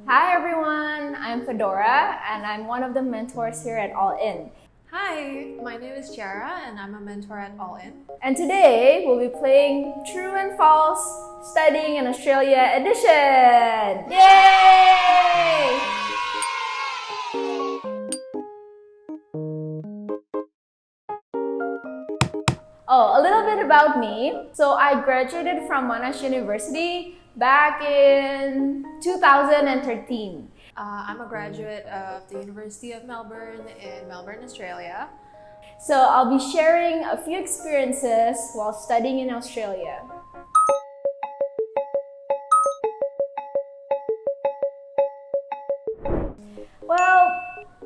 Hi everyone, I'm Fedora and I'm one of the mentors here at All In. Hi, my name is Chiara and I'm a mentor at All In. And today we'll be playing True and False Studying in Australia edition! Yay! Oh, a little bit about me. So I graduated from Monash University back in 2013. I'm a graduate of the University of Melbourne in Melbourne, Australia. So I'll be sharing a few experiences while studying in Australia. Well,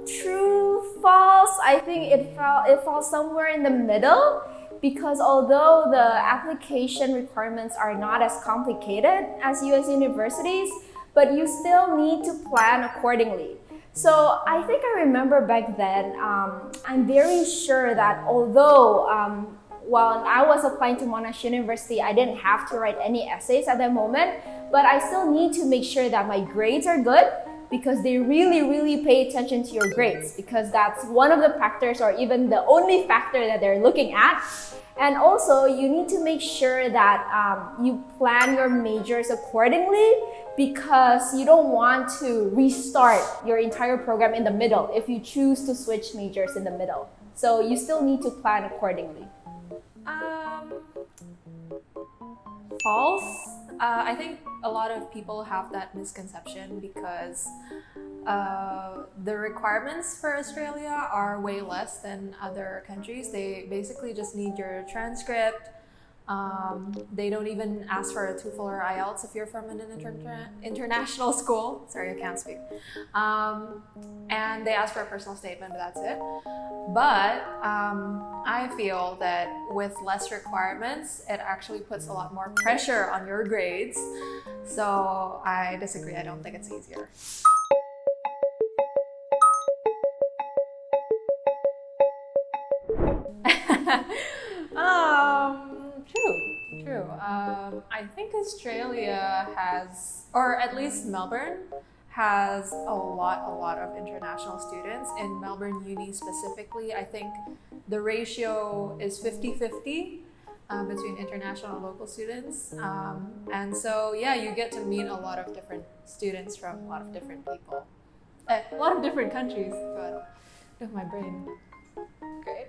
true, false, I think it falls somewhere in the middle because although the application requirements are not as complicated as US universities, but you still need to plan accordingly. So I think I remember back then, I'm very sure that although while I was applying to Monash University, I didn't have to write any essays at that moment, but I still need to make sure that my grades are good because they really pay attention to your grades because that's one of the factors or even the only factor that they're looking at. And also, you need to make sure that you plan your majors accordingly because you don't want to restart your entire program in the middle if you choose to switch majors in the middle. So you still need to plan accordingly. False. I think a lot of people have that misconception because the requirements for Australia are way less than other countries. They basically just need your transcript. They don't even ask for a TOEFL or IELTS if you're from an international school. Sorry, I can't speak. And they ask for a personal statement, but that's it. But I feel that with less requirements, it actually puts a lot more pressure on your grades. So I disagree. I don't think it's easier. True. I think Australia has, or at least Melbourne, has a lot of international students. In Melbourne Uni specifically, I think the ratio is 50-50 between international and local students. And so, yeah, you get to meet a lot of different students from a lot of different people. A lot of different countries, but my brain. Great.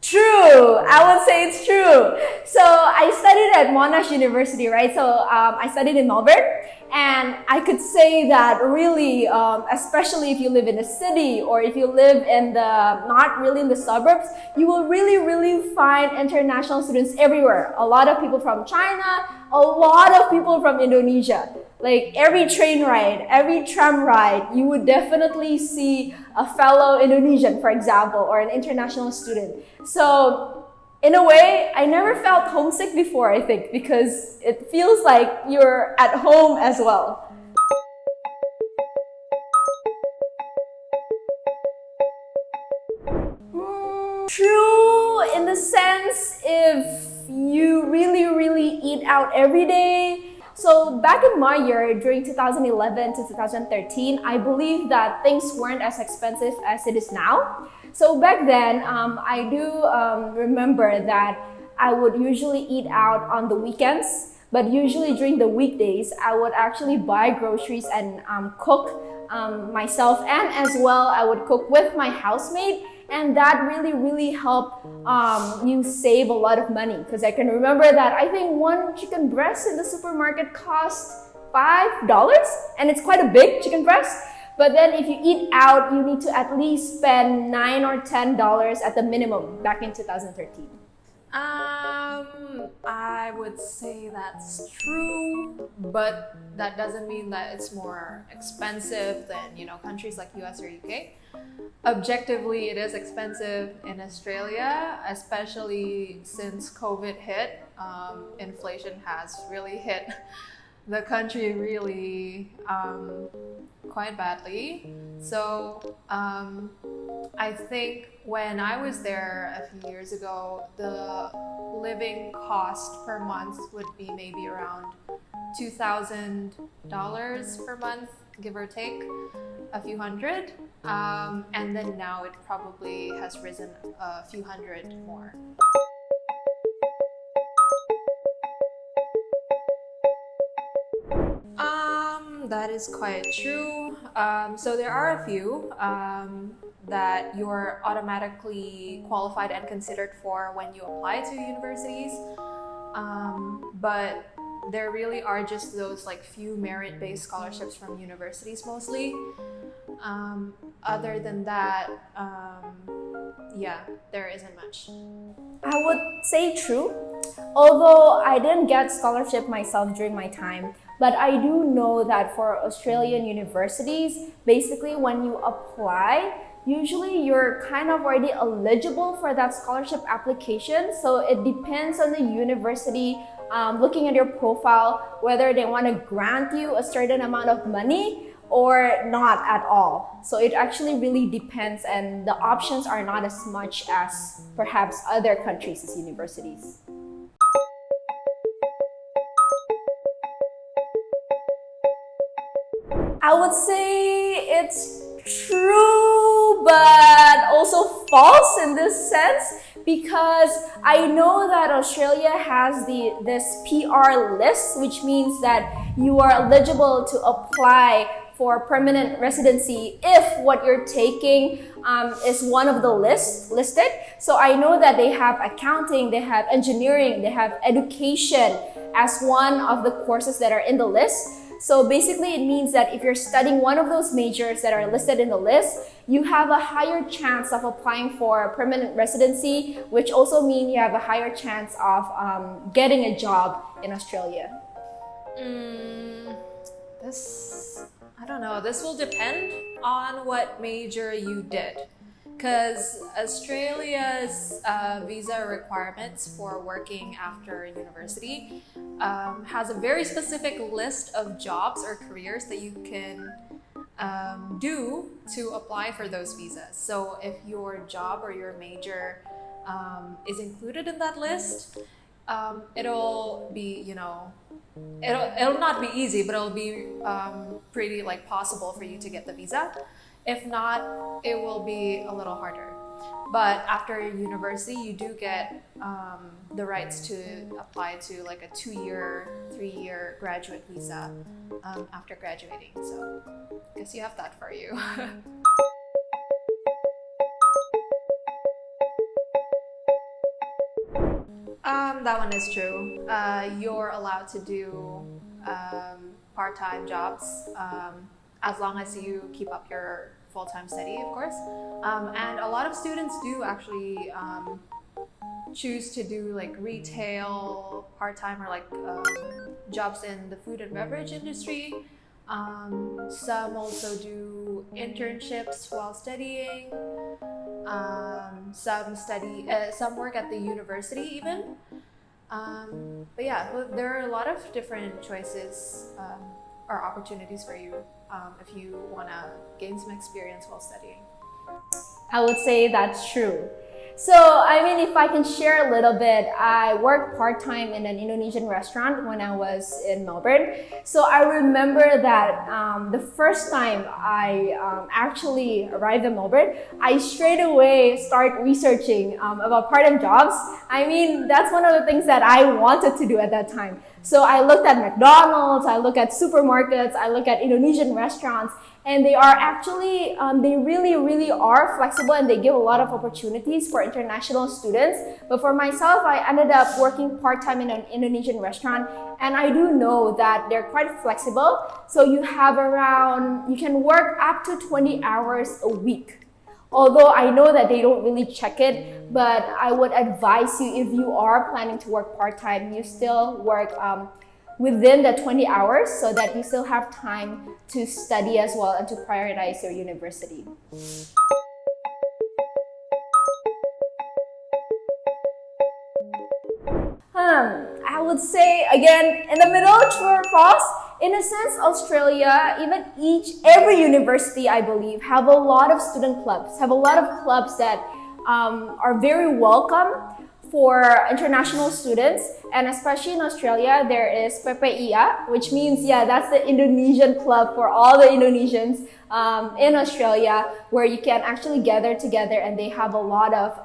True, I would say it's true. So I studied at Monash University, right? So I studied in Melbourne, and I could say that really, especially if you live in a city or if you live in not really in the suburbs, you will really find international students everywhere. A lot of people from China, a lot of people from Indonesia. Like every train ride, every tram ride, you would definitely see a fellow Indonesian, for example, or an international student. So in a way, I never felt homesick before, I think, because it feels like you're at home as well. True in the sense if you really eat out every day. So back in my year, during 2011 to 2013, I believe that things weren't as expensive as it is now. So back then, I do remember that I would usually eat out on the weekends, but usually during the weekdays, I would actually buy groceries and cook myself, and as well, I would cook with my housemate. And that really helped you save a lot of money because I can remember that I think one chicken breast in the supermarket cost $5 and it's quite a big chicken breast. But then if you eat out, you need to at least spend $9 or $10 at the minimum back in 2013. I would say that's true, but that doesn't mean that it's more expensive than, countries like US or UK. Objectively, it is expensive in Australia, especially since COVID hit. Inflation has really hit the country really quite badly. So I think when I was there a few years ago, the living cost per month would be maybe around $2,000 per month, give or take, a few hundred. And then now it probably has risen a few hundred more. That is quite true. So there are a few that you're automatically qualified and considered for when you apply to universities. But there really are just those like few merit-based scholarships from universities mostly. Other than that, yeah, there isn't much. I would say true. Although I didn't get scholarship myself during my time, but I do know that for Australian universities, basically when you apply, usually you're kind of already eligible for that scholarship application. So it depends on the university looking at your profile, whether they want to grant you a certain amount of money or not at all. So it actually really depends, and the options are not as much as perhaps other countries' universities. I would say it's true, but also false in this sense, because I know that Australia has this PR list, which means that you are eligible to apply for permanent residency if what you're taking is one of the listed. So I know that they have accounting, they have engineering, they have education as one of the courses that are in the list. So basically it means that if you're studying one of those majors that are listed in the list, you have a higher chance of applying for permanent residency, which also means you have a higher chance of getting a job in Australia. I don't know, this will depend on what major you did. Because Australia's visa requirements for working after university has a very specific list of jobs or careers that you can do to apply for those visas. So if your job or your major is included in that list, it'll be, it'll not be easy, but it'll be pretty like possible for you to get the visa. If not, it will be a little harder. But after university, you do get the rights to apply to like a 2-year, 3-year graduate visa after graduating. So I guess you have that for you. That one is true. You're allowed to do part-time jobs as long as you keep up your full-time study, of course. And a lot of students do actually choose to do like retail part-time or like jobs in the food and beverage industry. Some also do internships while studying. Some work at the university even. But yeah, there are a lot of different choices or opportunities for you if you want to gain some experience while studying. I would say that's true. So, I mean, if I can share a little bit, I worked part-time in an Indonesian restaurant when I was in Melbourne. So I remember that the first time I actually arrived in Melbourne, I straight away start researching about part-time jobs. I mean, that's one of the things that I wanted to do at that time. So I looked at McDonald's, I looked at supermarkets, I looked at Indonesian restaurants, and they are actually, they really are flexible, and they give a lot of opportunities for international students. But for myself, I ended up working part-time in an Indonesian restaurant, and I do know that they're quite flexible. So you can work up to 20 hours a week. Although I know that they don't really check it, but I would advise you, if you are planning to work part-time, you still work within the 20 hours so that you still have time to study as well and to prioritize your university. I would say, again, in the middle, true or false? In a sense, Australia, every university, I believe, have a lot of student clubs, have a lot of clubs that are very welcome for international students, and especially in Australia, there is PPIA, which means, yeah, that's the Indonesian club for all the Indonesians in Australia, where you can actually gather together, and they have a lot of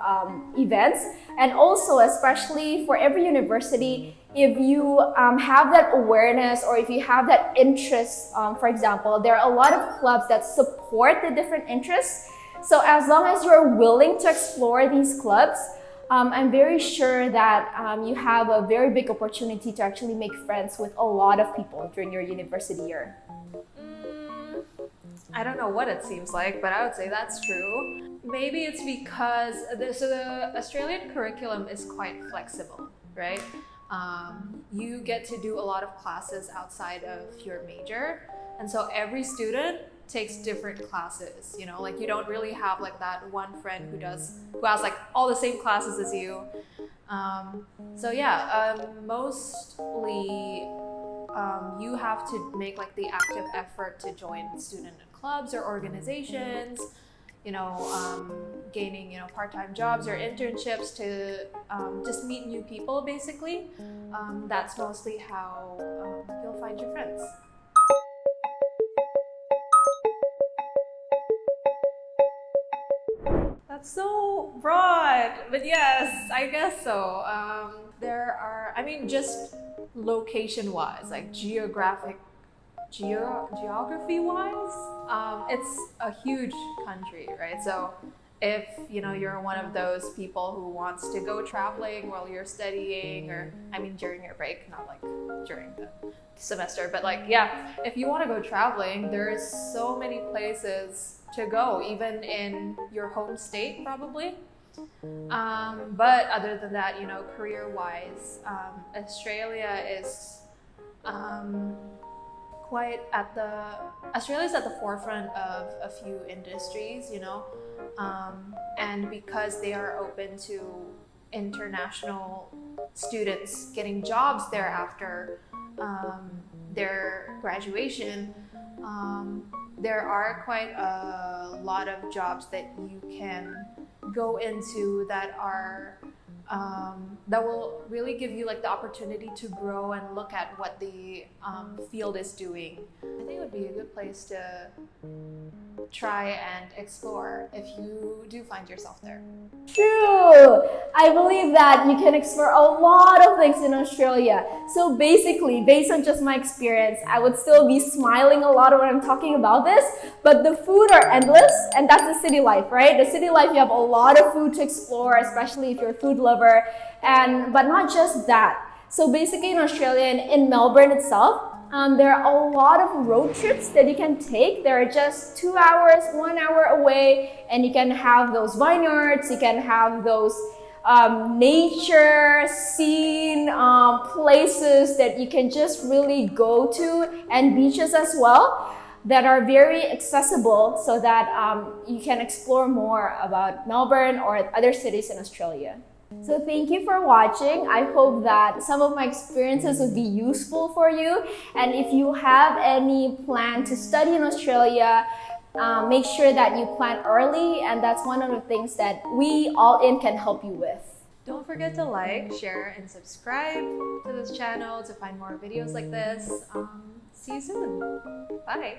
events. And also, especially for every university, if you have that awareness or if you have that interest, for example, there are a lot of clubs that support the different interests. So as long as you're willing to explore these clubs, I'm very sure that you have a very big opportunity to actually make friends with a lot of people during your university year. I don't know what it seems like, but I would say that's true. Maybe it's because the Australian curriculum is quite flexible, right? You get to do a lot of classes outside of your major, and so every student takes different classes, you know, like you don't really have like that one friend who has like all the same classes as you. So yeah, mostly you have to make like the active effort to join student clubs or organizations, you know, gaining, you know, part-time jobs or internships to just meet new people, basically. That's mostly how you'll find your friends. That's so broad, but yes, I guess so. There are, I mean, just location-wise, like geography-wise, it's a huge country, right? So if, you know, you're one of those people who wants to go traveling while you're studying, or, I mean, during your break, not like during the semester, but like, yeah, if you want to go traveling, there's so many places to go, even in your home state, probably. But other than that, you know, career-wise, Australia is Australia's at the forefront of a few industries, you know, and because they are open to international students getting jobs there after their graduation, there are quite a lot of jobs that you can go into that are that will really give you like the opportunity to grow and look at what the field is doing. I think it would be a good place to try and explore if you do find yourself there. True! I believe that you can explore a lot of things in Australia. So basically, based on just my experience, I would still be smiling a lot when I'm talking about this, but the food are endless, and that's the city life, right? The city life, you have a lot of food to explore, especially if you're a food lover, but not just that. So basically in Australia and in Melbourne itself, there are a lot of road trips that you can take. They're just 2 hours, 1 hour away, and you can have those vineyards, you can have those nature scene places that you can just really go to, and beaches as well that are very accessible, so that you can explore more about Melbourne or other cities in Australia. So thank you for watching. I hope that some of my experiences would be useful for you. And if you have any plan to study in Australia, make sure that you plan early, and that's one of the things that we All In can help you with. Don't forget to like, share, and subscribe to this channel to find more videos like this. See you soon. Bye.